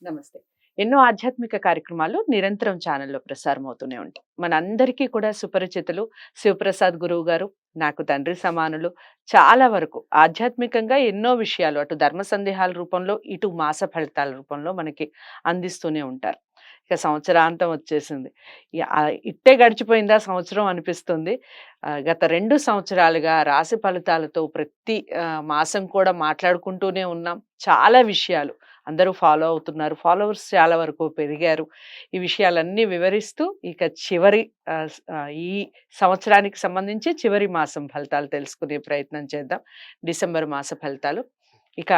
నమస్తే. ఎన్నో ఆధ్యాత్మిక కార్యక్రమాలు నిరంతరం ఛానల్‌లో ప్రసారం అవుతూనే ఉంటాయి. మనందరికీ కూడా సుపరిచితులు శివప్రసాద్ గురువు గారు, నాకు తండ్రి సమానులు. చాలా వరకు ఆధ్యాత్మికంగా ఎన్నో విషయాలు అటు ధర్మ సందేహాల రూపంలో, ఇటు మాస ఫలితాల రూపంలో మనకి అందిస్తూనే ఉంటారు. ఇక సంవత్సరాంతం వచ్చేసింది. ఇట్టే గడిచిపోయిందా సంవత్సరం అనిపిస్తుంది. గత 2 సంవత్సరాలుగా రాశి ఫలితాలతో ప్రతి మాసం కూడా మాట్లాడుకుంటూనే ఉన్నాం. చాలా విషయాలు అందరూ ఫాలో అవుతున్నారు. ఫాలోవర్స్ చాలా వరకు పెరిగారు. ఈ విషయాలన్నీ వివరిస్తూ ఇక చివరి ఈ సంవత్సరానికి సంబంధించి చివరి మాసం ఫలితాలు తెలుసుకునే ప్రయత్నం చేద్దాం. డిసెంబర్ మాస ఫలితాలు. ఇక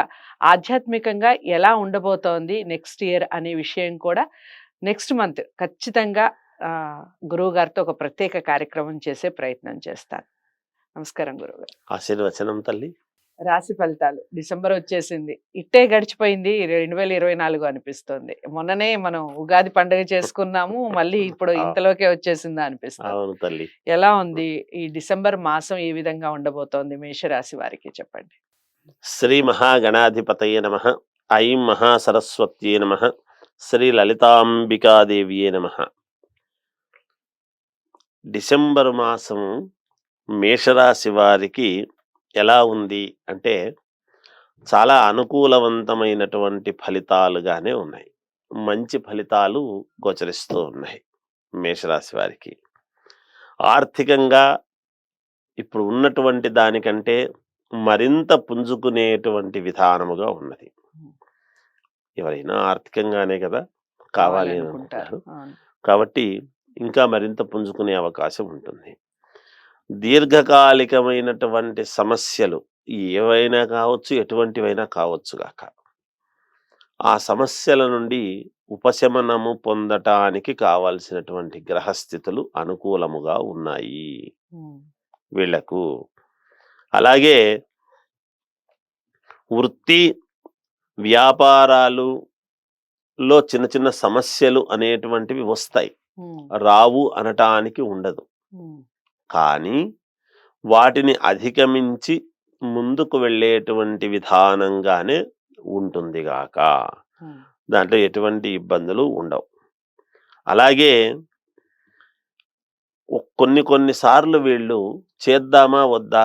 ఆధ్యాత్మికంగా ఎలా ఉండబోతోంది నెక్స్ట్ ఇయర్ అనే విషయం కూడా నెక్స్ట్ మంత్ ఖచ్చితంగా గురువుగారితో ఒక ప్రత్యేక కార్యక్రమం చేసే ప్రయత్నం చేస్తాను. నమస్కారం గురువుగారు. ఆశీర్వచనం తల్లి. రాశి ఫలితాలు డిసెంబర్ వచ్చేసింది. ఇట్టే గడిచిపోయింది 2024 అనిపిస్తుంది. మొన్ననే మనం ఉగాది పండుగ చేసుకున్నాము. మళ్ళీ ఇప్పుడు ఇంతలోకే వచ్చేసిందా అనిపిస్తుంది. అవును తల్లి. ఎలా ఉంది ఈ డిసెంబర్ మాసం ఏ విధంగా ఉండబోతోంది మేషరాశి వారికి చెప్పండి? శ్రీ మహాగణాధిపతయే నమః. ఐం మహాసరస్వత్యే నమః. శ్రీ లలితాంబికాదేవియే నమః. డిసెంబర్ మాసం మేషరాశి వారికి ఎలా ఉంది అంటే చాలా అనుకూలవంతమైనటువంటి ఫలితాలుగానే ఉన్నాయి. మంచి ఫలితాలు గోచరిస్తూ ఉన్నాయి మేషరాశి వారికి. ఆర్థికంగా ఇప్పుడు ఉన్నటువంటి దానికంటే మరింత పుంజుకునేటువంటి విధానముగా ఉన్నది. ఎవరైనా ఆర్థికంగానే కదా కావాలి అని అనుకుంటారు. కాబట్టి ఇంకా మరింత పుంజుకునే అవకాశం ఉంటుంది. దీర్ఘకాలికమైనటువంటి సమస్యలు ఏవైనా కావచ్చు, ఎటువంటివైనా కావచ్చు గాక, ఆ సమస్యల నుండి ఉపశమనము పొందటానికి కావాల్సినటువంటి గ్రహస్థితులు అనుకూలముగా ఉన్నాయి వీళ్లకు. అలాగే వృత్తి వ్యాపారాలులో చిన్న చిన్న సమస్యలు అనేటువంటివి వస్తాయి. రావు అనటానికి ఉండదు. కానీ వాటిని అధిగమించి ముందుకు వెళ్ళేటువంటి విధానంగానే ఉంటుంది గాక. దాంట్లో ఎటువంటి ఇబ్బందులు ఉండవు. అలాగే కొన్ని సార్లు వీళ్ళు చేద్దామా వద్దా,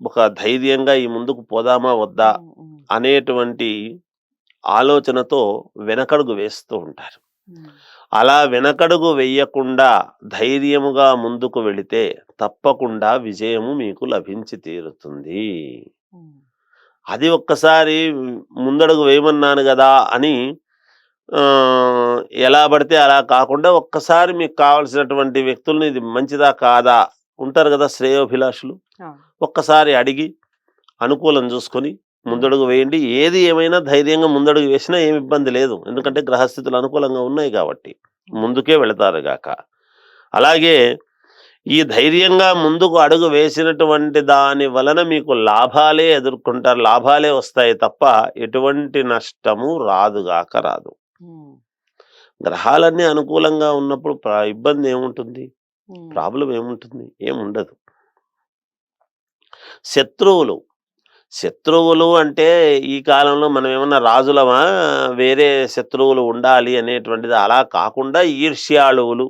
ఒక ధైర్యంగా ఈ ముందుకు పోదామా వద్దా అనేటువంటి ఆలోచనతో వెనకడుగు వేస్తూ ఉంటారు. అలా వెనకడుగు వెయ్యకుండా ధైర్యముగా ముందుకు వెళితే తప్పకుండా విజయము మీకు లభించి తీరుతుంది. అది ఒక్కసారి ముందడుగు వేయమన్నాను కదా అని ఎలా పడితే అలా కాకుండా ఒక్కసారి మీకు కావలసినటువంటి వ్యక్తుల్ని ఇది మంచిదా కాదా ఉంటారు కదా శ్రేయోభిలాషులు, ఒక్కసారి అడిగి అనుకూలం చూసుకొని ముందడుగు వేయండి. ఏది ఏమైనా ధైర్యంగా ముందడుగు వేసినా ఏమి ఇబ్బంది లేదు. ఎందుకంటే గ్రహస్థితులు అనుకూలంగా ఉన్నాయి కాబట్టి ముందుకే వెళతారు గాక. అలాగే ఈ ధైర్యంగా ముందుకు అడుగు వేసినటువంటి దాని వలన మీకు లాభాలే ఎదుర్కొంటారు, లాభాలే వస్తాయి తప్ప ఎటువంటి నష్టము రాదుగాక రాదు. గ్రహాలన్నీ అనుకూలంగా ఉన్నప్పుడు ఇబ్బంది ఏముంటుంది, ప్రాబ్లం ఏముంటుంది? ఏముండదు. శత్రువులు అంటే ఈ కాలంలో మనం ఏమన్నా రాజులమా, వేరే శత్రువులు ఉండాలి అనేటువంటిది అలా కాకుండా ఈర్ష్యాళువులు,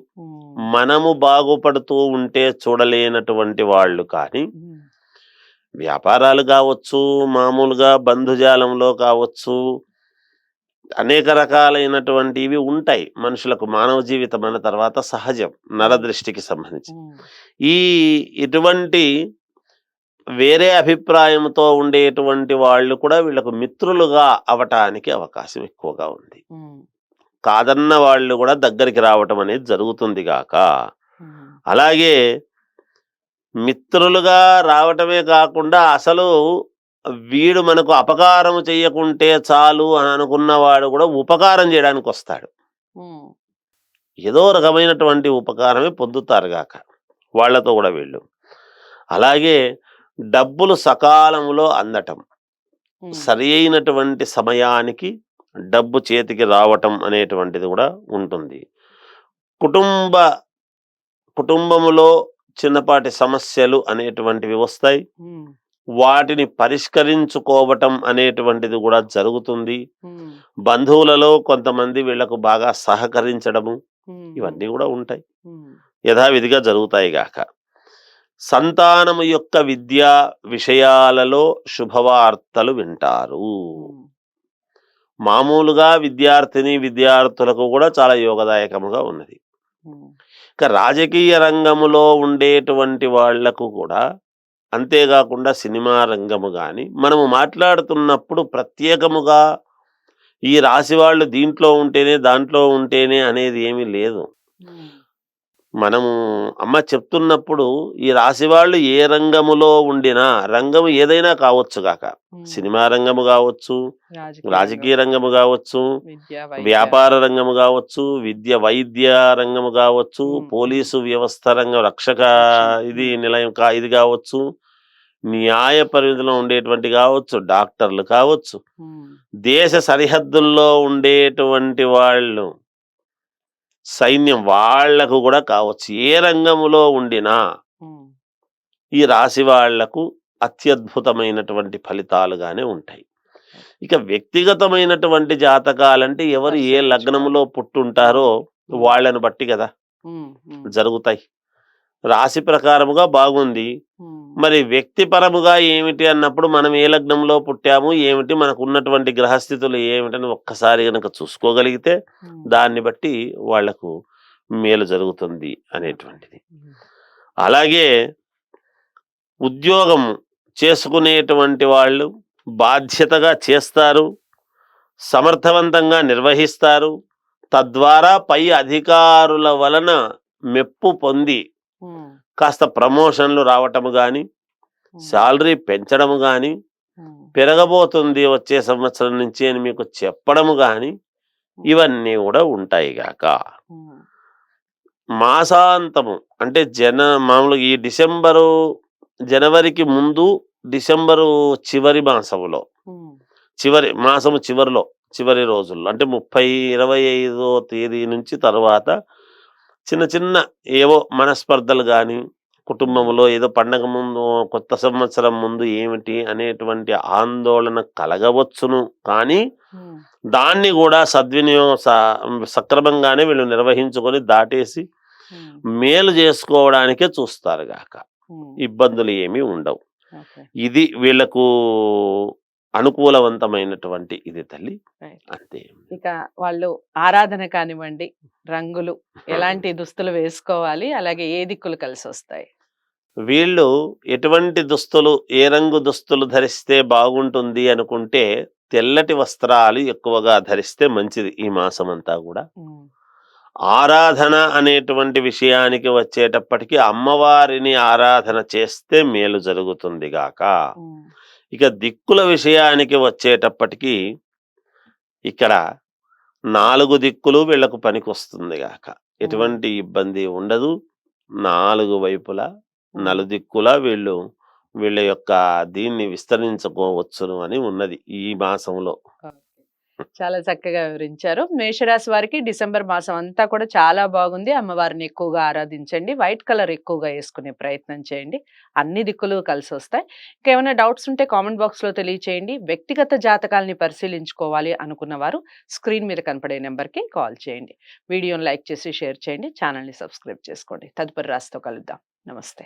మనము బాగుపడుతూ ఉంటే చూడలేనటువంటి వాళ్ళు. కానీ వ్యాపారాలు కావచ్చు, మామూలుగా బంధుజాలంలో కావచ్చు, అనేక రకాలైనటువంటివి ఉంటాయి మనుషులకు. మానవ జీవితం అన్న తర్వాత సహజం, నరదృష్టికి సంబంధించి. ఇటువంటి వేరే అభిప్రాయంతో ఉండేటువంటి వాళ్ళు కూడా వీళ్ళకు మిత్రులుగా అవటానికి అవకాశం ఎక్కువగా ఉంది. కాదన్న వాళ్ళు కూడా దగ్గరికి రావటం అనేది జరుగుతుంది గాక. అలాగే మిత్రులుగా రావటమే కాకుండా అసలు వీడు మనకు అపకారం చెయ్యకుంటే చాలు అని అనుకున్నవాడు కూడా ఉపకారం చేయడానికి వస్తాడు. ఏదో రకమైనటువంటి ఉపకారమే పొందుతారు గాక వాళ్లతో కూడా వీళ్ళు. అలాగే డబ్బులు సకాలంలో అందటం, సరి అయినటువంటి సమయానికి డబ్బు చేతికి రావటం అనేటువంటిది కూడా ఉంటుంది. కుటుంబములో చిన్నపాటి సమస్యలు అనేటువంటివి వస్తాయి. వాటిని పరిష్కరించుకోవటం అనేటువంటిది కూడా జరుగుతుంది. ఉమ్, బంధువులలో కొంతమంది వీళ్ళకు బాగా సహకరించడము ఉమ్, ఇవన్నీ కూడా ఉంటాయి. ఉమ్, యథావిధిగా జరుగుతాయి గాక. సంతానము యొక్క విద్యా విషయాలలో శుభవార్తలు వింటారు. ఉమ్, మామూలుగా విద్యార్థులకు కూడా చాలా యోగదాయకముగా ఉన్నది. ఉమ్, ఇక రాజకీయ రంగములో ఉండేటువంటి వాళ్లకు కూడా, అంతేకాకుండా సినిమా రంగము గాని, మనము మాట్లాడుతున్నప్పుడు ప్రత్యేకముగా ఈ రాశి వాళ్ళు దీంట్లో ఉంటేనే, దాంట్లో ఉంటేనే అనేది ఏమీ లేదు. ఉమ్, మనము అమ్మ చెప్తున్నప్పుడు ఈ రాశి వాళ్ళు ఏ రంగములో ఉండినా, రంగము ఏదైనా కావచ్చు గాక. ఉమ్. సినిమా రంగము గావచ్చు, రాజకీయ రంగం, రాజకీయ రంగము గావచ్చు, విద్య, వైద్య. వ్యాపార రంగము గావచ్చు, వైద్య రంగము గావచ్చు, ఉమ్, ఉమ్. పోలీసు వ్యవస్థ రంగం, రక్షక రక్షణ. ఇది నిలయం ఇది గావచ్చు, న్యాయ పరిధిలో ఉండేటువంటి గావచ్చు, డాక్టర్లు కావచ్చు, ఉమ్, దేశ సరిహద్దుల్లో ఉండేటువంటి వాళ్ళు, సైన్యం వాళ్లకు కూడా కావచ్చు. ఏ రంగములో ఉండినా ఉమ్, ఈ రాశి వాళ్లకు అత్యద్భుతమైనటువంటి ఫలితాలుగానే ఉంటాయి. ఇక వ్యక్తిగతమైనటువంటి జాతకాలంటే ఎవరు ఏ లగ్నములో పుట్టుంటారో వాళ్ళని బట్టి కదా ఉమ్, ఉమ్, జరుగుతాయి. రాశి ప్రకారముగా బాగుంది, ఉమ్, మరి వ్యక్తిపరముగా ఏమిటి అన్నప్పుడు మనం ఏ లగ్నంలో పుట్టాము, ఏమిటి మనకు ఉన్నటువంటి గ్రహస్థితులు ఏమిటని ఒక్కసారి గనక చూసుకోగలిగితే ఉమ్, దాన్ని బట్టి వాళ్లకు మేలు జరుగుతుంది అనేటువంటిది. ఉమ్, అలాగే ఉద్యోగం చేసుకునేటువంటి వాళ్ళు బాధ్యతగా చేస్తారు, సమర్థవంతంగా నిర్వహిస్తారు. తద్వారా పై అధికారుల వలన మెప్పు పొంది ఉమ్, కాస్త ప్రమోషన్లు రావటము గాని, ఉమ్, శాలరీ పెంచడము గాని, ఉమ్, పెరగబోతుంది వచ్చే సంవత్సరం నుంచి అని మీకు చెప్పడము గాని, ఇవన్నీ కూడా ఉంటాయి గాక. ఉమ్, మాసాంతము అంటే మామూలుగా ఈ జనవరికి ముందు, డిసెంబరు చివరి మాసములో, ఉమ్, చివరి రోజుల్లో అంటే 25వ తేదీ నుంచి తర్వాత చిన్న చిన్న ఏవో మనస్పర్ధలు గాని, కుటుంబంలో ఏదో పండగ ముందు, కొత్త సంవత్సరం ముందు ఏమిటి అనేటువంటి ఆందోళన కలగవచ్చును. కానీ ఉమ్, దాన్ని కూడా సక్రమంగానే వీళ్ళు నిర్వహించుకొని దాటేసి ఉమ్, మేలు చేసుకోవడానికే చూస్తారు గాక. ఉమ్, ఇబ్బందులు ఏమీ ఉండవు. ఓకే. ఇది వీళ్ళకు అనుకూలవంతమైనటువంటి ఇది తల్లి. రైట్. అంతే. ఇక వాళ్ళు ఆరాధన కానివ్వండి, రంగులు, ఎలాంటి దుస్తులు వేసుకోవాలి, అలాగే ఏ దిక్కులు కలిసి వస్తాయి? వీళ్ళు ఎటువంటి దుస్తులు, ఏ రంగు దుస్తులు ధరిస్తే బాగుంటుంది అనుకుంటే, తెల్లటి వస్త్రాలు ఎక్కువగా ధరిస్తే మంచిది ఈ మాసమంతా కూడా. ఉమ్, ఆరాధన అనేటువంటి విషయానికి వచ్చేటప్పటికి అమ్మవారిని ఆరాధన చేస్తే మేలు జరుగుతుంది గాక. ఉమ్, ఇక దిక్కుల విషయానికి వచ్చేటప్పటికి ఇక్కడ 4 దిక్కులు వీళ్ళకు పనికొస్తుంది గాక. ఎటువంటి ఇబ్బంది ఉండదు. 4 వైపులా నలుదిక్కులా వీళ్ళ యొక్క దీన్ని విస్తరించుకోవచ్చును అని ఉన్నది ఈ మాసంలో. ఓకే. చాలా చక్కగా వివరించారు. మేషరాశి వారికి డిసెంబర్ మాసం అంతా కూడా చాలా బాగుంది. అమ్మవారిని ఎక్కువగా ఆరాధించండి. వైట్ కలర్ ఎక్కువగా వేసుకునే ప్రయత్నం చేయండి. అన్ని దిక్కులు కలిసి వస్తాయి. ఇంకేమైనా డౌట్స్ ఉంటే కామెంట్ బాక్స్లో తెలియచేయండి. వ్యక్తిగత జాతకాలని పరిశీలించుకోవాలి అనుకున్న వారు స్క్రీన్ మీద కనపడే నెంబర్కి కాల్ చేయండి. వీడియోని లైక్ చేసి షేర్ చేయండి. ఛానల్ని సబ్స్క్రైబ్ చేసుకోండి. తదుపరి రాశితో కలుద్దాం. నమస్తే.